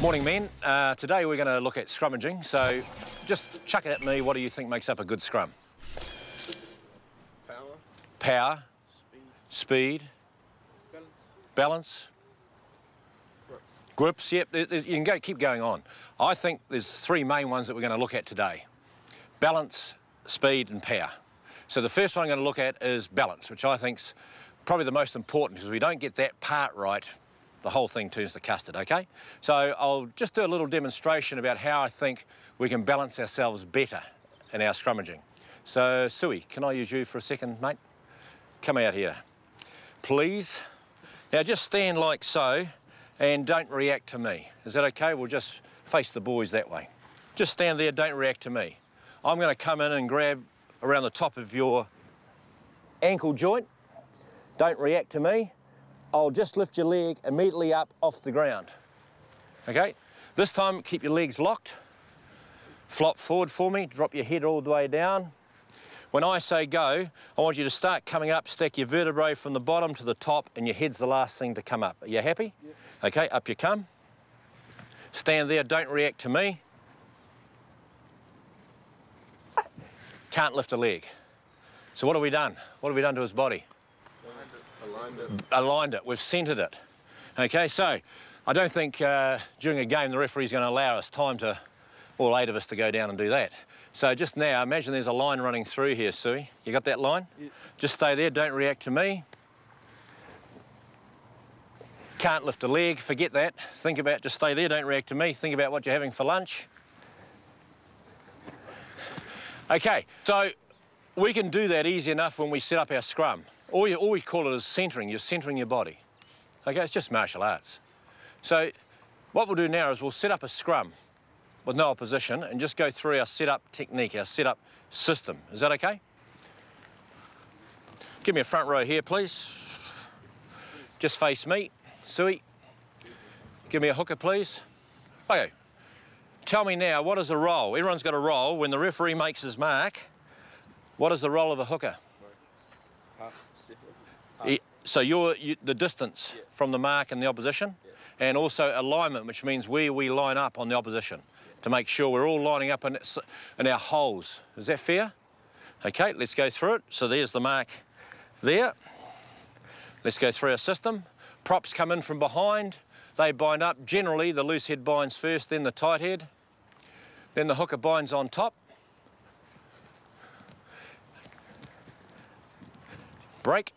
Morning, men. Today we're going to look at scrummaging, so just chuck it at me. What do you think makes up a good scrum? Power. Speed. Balance. Grips. Yep, you can keep going on. I think there's three main ones that we're going to look at today. Balance, speed and power. So the first one I'm going to look at is balance, which I think's probably the most important, because if we don't get that part right, the whole thing turns to custard, okay? So I'll just do a little demonstration about how I think we can balance ourselves better in our scrummaging. So, Suey, can I use you for a second, mate? Come out here, please. Now just stand like so and don't react to me. Is that okay? We'll just face the boys that way. Just stand there, don't react to me. I'm going to come in and grab around the top of your ankle joint. Don't react to me. I'll just lift your leg immediately up off the ground. Okay? This time, keep your legs locked. Flop forward for me, drop your head all the way down. When I say go, I want you to start coming up, stack your vertebrae from the bottom to the top, and your head's the last thing to come up. Are you happy? Yep. Okay, up you come. Stand there, don't react to me. Can't lift a leg. So what have we done? What have we done to his body? Aligned it. We've centred it. Okay, so I don't think during a game the referee's going to allow us time to, all 8 of us, to go down and do that. So just now, imagine there's a line running through here, Sue. You got that line? Yeah. Just stay there, don't react to me. Can't lift a leg, forget that. Think about, just stay there, don't react to me. Think about what you're having for lunch. Okay, so we can do that easy enough when we set up our scrum. All we call it is centering. You're centering your body. Okay, it's just martial arts. So what we'll do now is we'll set up a scrum with no opposition and just go through our setup technique, our setup system. Is that okay? Give me a front row here, please. Just face me. Suey, give me a hooker, please. Okay, tell me now, what is the role? Everyone's got a role. When the referee makes his mark, what is the role of a hooker? So you're the distance from the mark and the opposition, and also alignment, which means where we line up on the opposition to make sure we're all lining up in our holes. Is that fair? Okay, let's go through it. So there's the mark there. Let's go through our system. Props come in from behind. They bind up. Generally, the loose head binds first, then the tight head. Then the hooker binds on top. Break.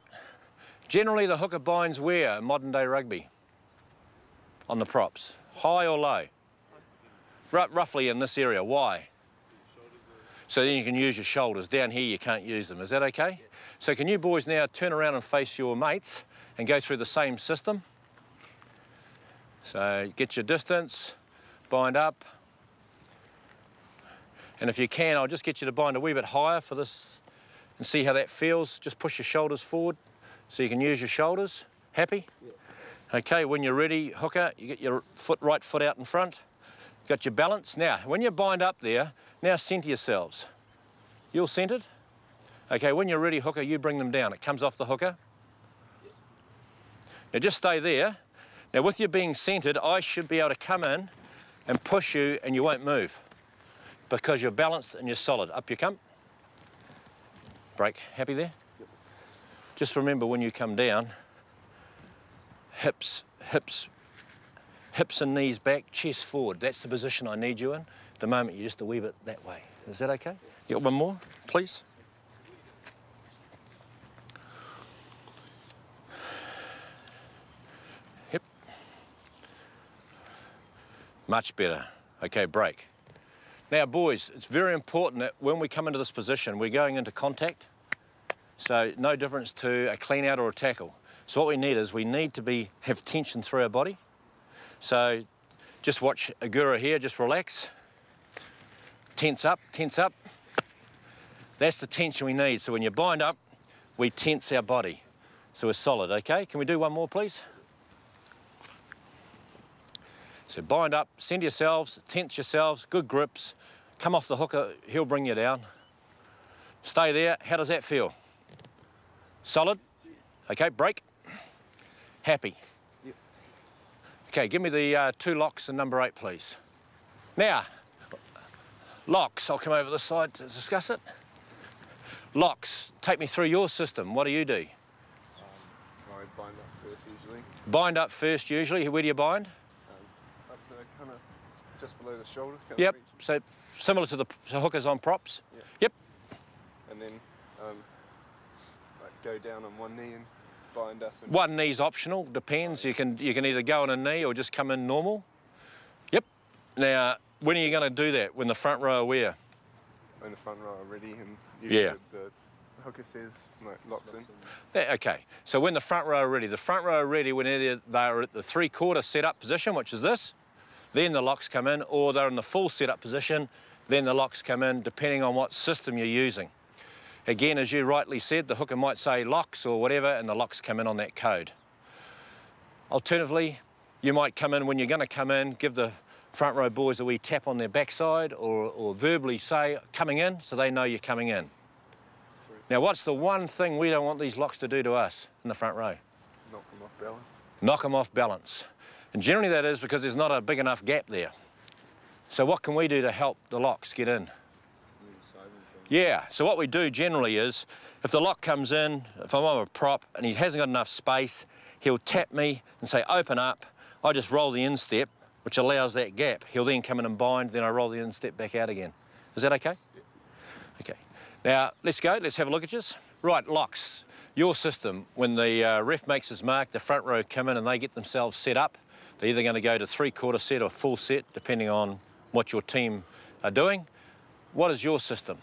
Generally, the hooker binds where in modern day rugby? On the props. High or low? Roughly in this area. Why? So then you can use your shoulders. Down here you can't use them. Is that okay? So can you boys now turn around and face your mates and go through the same system? So get your distance, bind up. And if you can, I'll just get you to bind a wee bit higher for this and see how that feels. Just push your shoulders forward so you can use your shoulders. Happy? Yeah. Okay, when you're ready, hooker, you get your right foot out in front. Got your balance. Now, when you bind up there, now centre yourselves. You all centred? Okay, when you're ready, hooker, you bring them down. It comes off the hooker. Now just stay there. Now with you being centred, I should be able to come in and push you and you won't move because you're balanced and you're solid. Up you come. Break. Happy there? Yep. Just remember when you come down, hips and knees back, chest forward. That's the position I need you in. At the moment, you're just a wee bit that way. Is that okay? You got one more, please? Yep. Much better. Okay, break. Now, boys, it's very important that when we come into this position, we're going into contact. So no difference to a clean out or a tackle. So what we need is we need to have tension through our body. So just watch Agura here, just relax. Tense up, tense up. That's the tension we need. So when you bind up, we tense our body. So we're solid, okay? Can we do one more, please? So bind up, send yourselves, tense yourselves, good grips. Come off the hooker, he'll bring you down. Stay there. How does that feel? Solid? Okay, break. Happy. Okay, give me the 2 locks and number 8, please. Now, locks, I'll come over this side to discuss it. Locks, take me through your system. What do you do? I bind up first usually. Bind up first usually. Where do you bind? Up the kind of just below the shoulder. Yep, so similar to the hookers on props? Yep. And then like go down on one knee and bind up. And one knee's optional, depends. You can either go on a knee or just come in normal. Yep. Now, when are you going to do that? When the front row are where? When the front row are ready and usually Yeah. the hooker says like locks in. Okay, so when the front row are ready, when they're at the 3/4 setup position, which is this, then the locks come in, or they're in the full setup position, then the locks come in, depending on what system you're using. Again, as you rightly said, the hooker might say locks or whatever, and the locks come in on that code. Alternatively, you might come in when you're going to come in, give the front row boys a wee tap on their backside or verbally say coming in so they know you're coming in. Now, what's the one thing we don't want these locks to do to us in the front row? Knock them off balance. Knock them off balance. And generally that is because there's not a big enough gap there. So what can we do to help the locks get in? Yeah, so what we do generally is, if the lock comes in, if I'm on a prop and he hasn't got enough space, he'll tap me and say, open up. I just roll the instep, which allows that gap. He'll then come in and bind, then I roll the instep back out again. Is that okay? Yeah. Okay. Now, let's go, let's have a look at yours. Right, locks. Your system, when the ref makes his mark, the front row come in and they get themselves set up. They're either going to go to 3/4 set or full set, depending on what your team are doing. What is your system?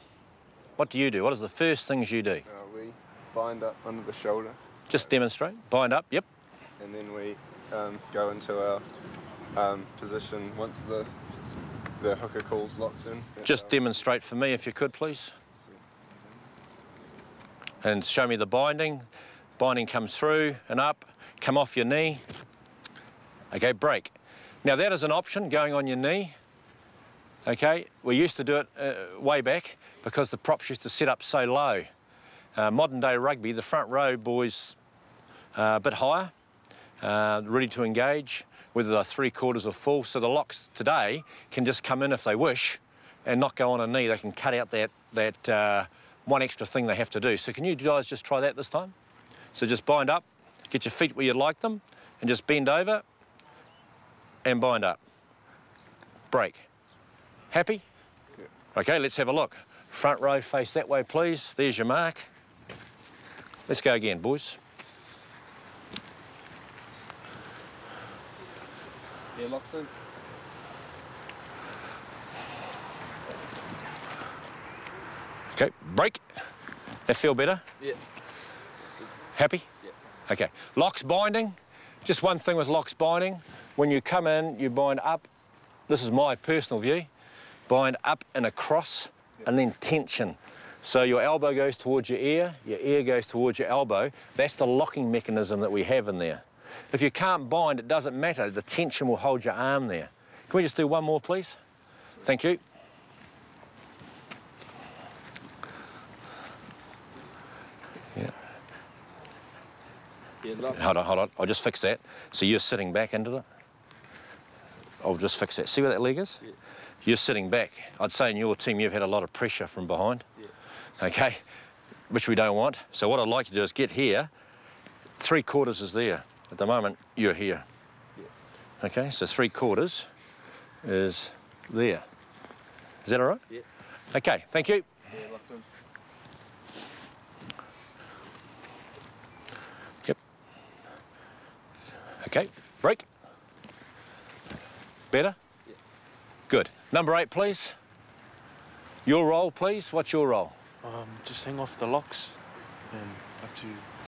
What do you do? What are the first things you do? We bind up under the shoulder. Just demonstrate. Bind up, yep. And then we go into our position once the hooker calls locks in. Just demonstrate for me if you could, please. And show me the binding. Binding comes through and up, come off your knee. Okay, break. Now that is an option, going on your knee. Okay, we used to do it way back because the props used to set up so low. Modern day rugby, the front row boys are a bit higher, ready to engage, whether they're 3/4 or full. So the locks today can just come in if they wish and not go on a knee. They can cut out that one extra thing they have to do. So can you guys just try that this time? So just bind up, get your feet where you'd like them, and just bend over and bind up. Break. Happy? Yeah. Okay, let's have a look. Front row, face that way, please. There's your mark. Let's go again, boys. Yeah, locks in. Okay, break. That feel better? Yeah. Happy? Yeah. Okay, locks binding. Just one thing with locks binding. When you come in, you bind up. This is my personal view. Bind up and across, and then tension. So your elbow goes towards your ear goes towards your elbow. That's the locking mechanism that we have in there. If you can't bind, it doesn't matter. The tension will hold your arm there. Can we just do one more, please? Thank you. Yeah. Yeah, locks. Hold on. I'll just fix that. So you're sitting back into it. I'll just fix that. See where that leg is? Yeah. You're sitting back. I'd say in your team you've had a lot of pressure from behind. Yeah. Okay, which we don't want. So what I'd like to do is get here. 3/4 is there. At the moment, you're here. Yeah. Okay, so 3/4 is there. Is that all right? Yeah. Okay, thank you. Yeah, locks in. Yep. Okay, break. Better? Yeah. Good. Number 8, please. Your role, please. What's your role? Just hang off the locks and have to